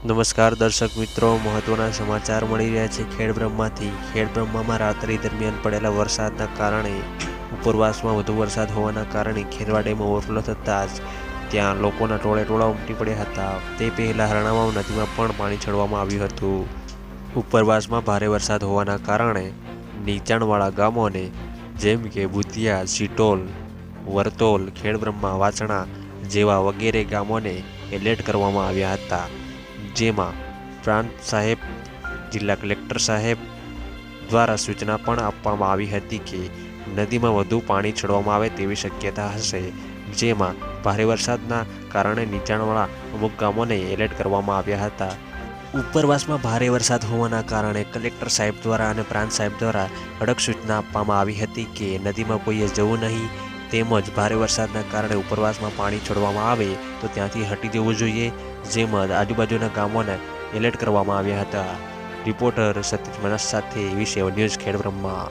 નમસ્કાર દર્શક મિત્રો, મહત્વના સમાચાર મળી રહ્યા છે ખેડબ્રહ્માથી. ખેડબ્રહ્મામાં રાત્રિ દરમિયાન પડેલા વરસાદના કારણે ઉપરવાસમાં વધુ વરસાદ હોવાના કારણે ખેરવા ડેમ ઓવરફ્લો થતાં જ ત્યાં લોકોના ટોળે ઉમટી પડ્યા હતા. તે પહેલાં હરણામાં નદીમાં પણ પાણી છોડવામાં આવ્યું હતું. ઉપરવાસમાં ભારે વરસાદ હોવાના કારણે નીચાણવાળા ગામોને જેમ કે બુધિયા, સિટોલ, વરતોલ, ખેડબ્રહ્મા, વાસણા જેવા વગેરે ગામોને એલર્ટ કરવામાં આવ્યા હતા. જેમાં પ્રાંત સાહેબ, જિલ્લા કલેક્ટર સાહેબ દ્વારા સૂચના પણ આપવામાં આવી હતી કે નદીમાં વધુ પાણી છોડવામાં આવે તેવી શક્યતા હશે. જેમાં ભારે વરસાદના કારણે નીચાણવાળા અમુક ગામોને એલર્ટ કરવામાં આવ્યા હતા. ઉપરવાસમાં ભારે વરસાદ હોવાના કારણે કલેક્ટર સાહેબ દ્વારા અને પ્રાંત સાહેબ દ્વારા કડક સૂચના આપવામાં આવી હતી કે નદીમાં કોઈએ જવું નહીં, તેમજ ભારે વરસાદના કારણે ઉપરવાસમાં પાણી છોડવામાં આવે તો ત્યાંથી હટી જવું જોઈએ. જેમાં આજુબાજુના ગામોને એલર્ટ કરવામાં આવ્યા હતા. રિપોર્ટર સતીશ મનસ સાથે વિશે ન્યૂઝ ખેડબ્રહ્મા.